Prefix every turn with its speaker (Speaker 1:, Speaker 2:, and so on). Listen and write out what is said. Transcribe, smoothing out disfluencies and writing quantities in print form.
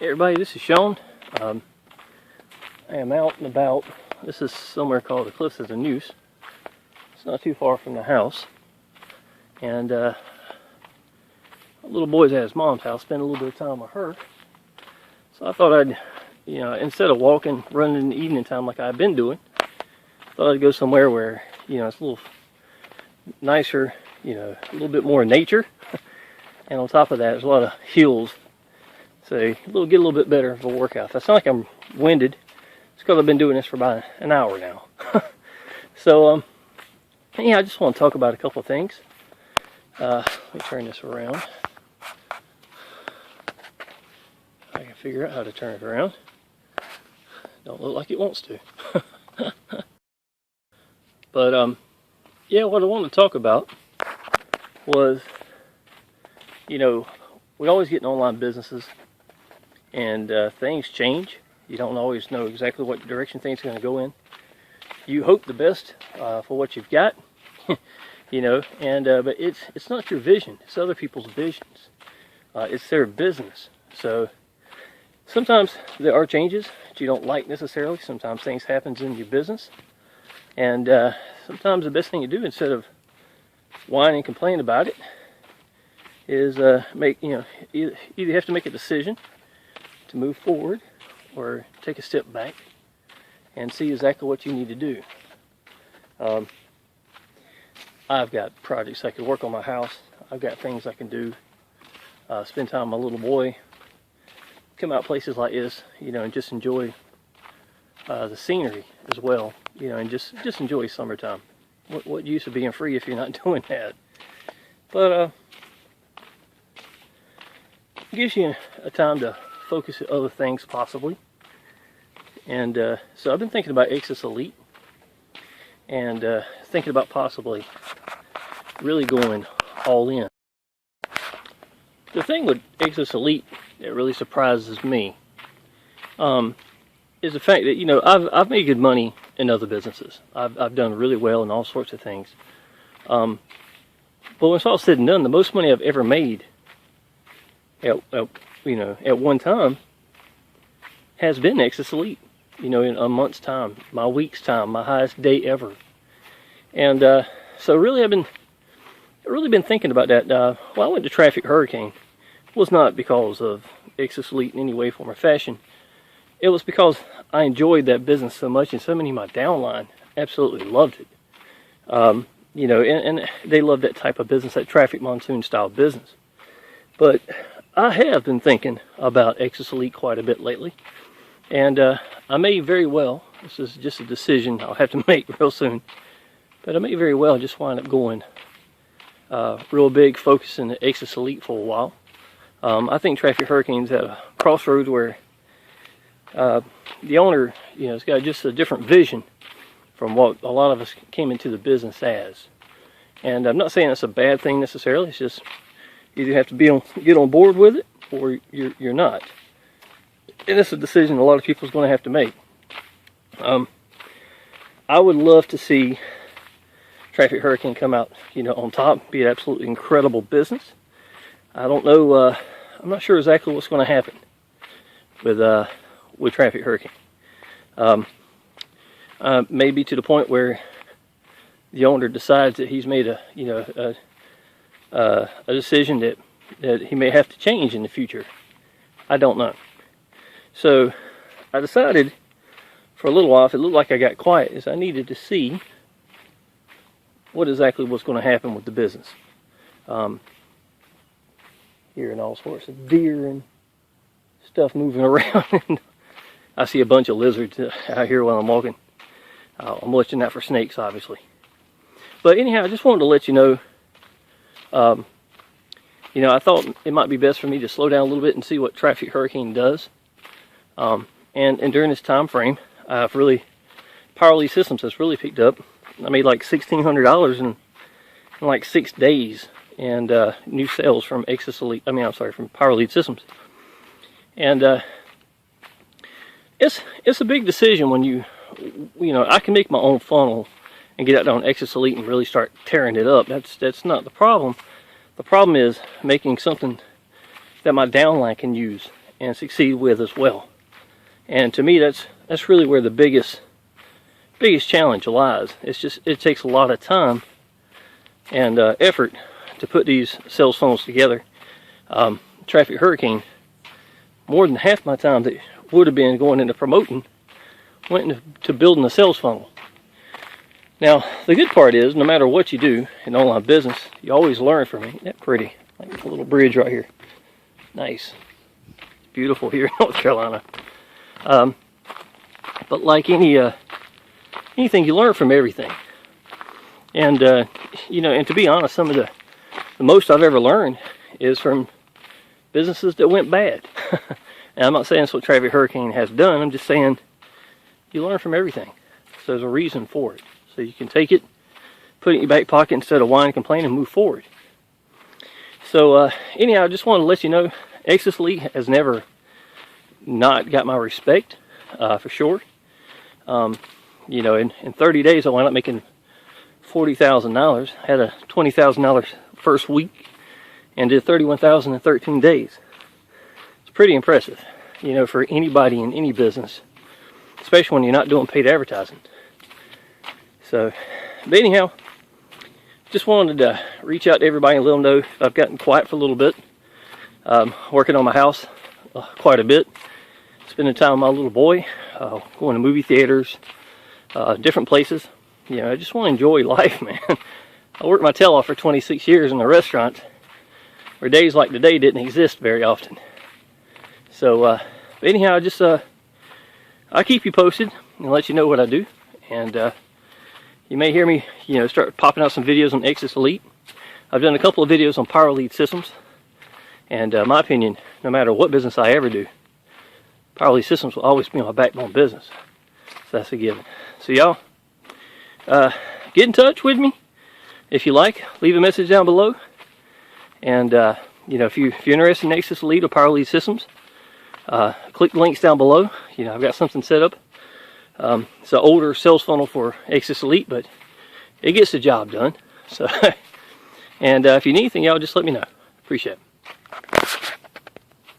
Speaker 1: Hey everybody, this is Shawn. I am out and about. This is somewhere called the Cliffs of the Noose. It's not too far from the house. And a little boy's at his mom's house, spend a little bit of time with her. So I thought I'd, instead of walking, running in the evening time like I've been doing, I thought I'd go somewhere where, it's a little nicer, a little bit more nature. And on top of that, there's a lot of hills. So get a little bit better of a workout. If I sound like I'm winded, it's because I've been doing this for about an hour now. So, I just want to talk about a couple of things. Let me turn this around. I can figure out how to turn it around. Don't look like it wants to. But, what I wanted to talk about was, we always get in online businesses and things change. You don't always know exactly what direction things are going to go in. You hope the best for what you've got, but it's not your vision. It's other people's visions. It's their business. So sometimes there are changes that you don't like necessarily. Sometimes things happen in your business, and sometimes the best thing to do, instead of whine and complain about it, is either you have to make a decision to move forward or take a step back and see exactly what you need to do. I've got projects I could work on my house. I've got things I can do. Spend time with my little boy. Come out places like this, and just enjoy the scenery as well, and just enjoy summertime. What use of being free if you're not doing that? But it gives you a time to focus on other things possibly. And so I've been thinking about Exitus Elite, and thinking about possibly really going all in. The thing with Exitus Elite that really surprises me is the fact that I've made good money in other businesses. I've done really well in all sorts of things. But when it's all said and done, the most money I've ever made at one time has been Exitus Elite. In a month's time, my week's time, my highest day ever. And so really I've really been thinking about that. When I went to Traffic Hurricane, it was not because of Exitus Elite in any way, form, or fashion. It was because I enjoyed that business so much, and so many of my downline absolutely loved it. And they love that type of business, that traffic monsoon style business. But I have been thinking about Exitus Elite quite a bit lately. And I may very well, this is just a decision I'll have to make real soon, but I may very well just wind up going real big, focusing at Exitus Elite for a while. I think Traffic Hurricane's at a crossroads where the owner, has got just a different vision from what a lot of us came into the business as. And I'm not saying that's a bad thing necessarily. It's just you either have to get on board with it, or you're not. And it's a decision a lot of people is going to have to make. I would love to see Traffic Hurricane come out, on top, be an absolutely incredible business. I don't know. I'm not sure exactly what's going to happen with Traffic Hurricane. Maybe to the point where the owner decides that he's made a decision that he may have to change in the future. I don't know. So I decided for a little while, if it looked like I got quiet, is I needed to see what exactly was going to happen with the business. Hearing all sorts of deer and stuff moving around. And I see a bunch of lizards out here while I'm walking. I'm watching out for snakes, obviously. But anyhow, I just wanted to let you know, I thought it might be best for me to slow down a little bit and see what Traffic Hurricane does. And during this time frame, Power Lead Systems has really picked up. I made like $1,600 in like 6 days, and new sales from Exitus Elite. From Power Lead Systems. And it's a big decision when I can make my own funnel and get out there on Exitus Elite and really start tearing it up. That's not the problem. The problem is making something that my downline can use and succeed with as well. And to me, that's really where the biggest challenge lies. It takes a lot of time and effort to put these sales funnels together. Traffic Hurricane, more than half my time that would have been going into promoting went into building a sales funnel. Now, the good part is, no matter what you do in online business, you always learn from it. Isn't that pretty? Like a little bridge right here. Nice. It's beautiful here in North Carolina. But like anything, you learn from everything. And, and to be honest, some of the most I've ever learned is from businesses that went bad. And I'm not saying that's what Traffic Hurricane has done. I'm just saying you learn from everything. So there's a reason for it. So you can take it, put it in your back pocket instead of whine and complain, and move forward. So anyhow, I just wanted to let you know, Exitus Elite has never not got my respect, for sure. In 30 days I wound up making $40,000. Had a $20,000 first week and did $31,000 in 13 days. It's pretty impressive, for anybody in any business, especially when you're not doing paid advertising. So, but anyhow, just wanted to reach out to everybody and let them know if I've gotten quiet for a little bit. Working on my house quite a bit. Spending time with my little boy. Going to movie theaters. Different places. I just want to enjoy life, man. I worked my tail off for 26 years in a restaurant where days like today didn't exist very often. So, but anyhow, I'll keep you posted and let you know what I do. And you may hear me, start popping out some videos on Exitus Elite. I've done a couple of videos on Power Lead Systems. And my opinion, no matter what business I ever do, Power Lead Systems will always be my backbone business. So that's a given. So y'all, get in touch with me if you like. Leave a message down below. And if you're interested in Exitus Elite or Power Lead Systems, click the links down below. I've got something set up. It's an older sales funnel for Exitus Elite, but it gets the job done. So, and if you need anything, y'all just let me know. Appreciate it.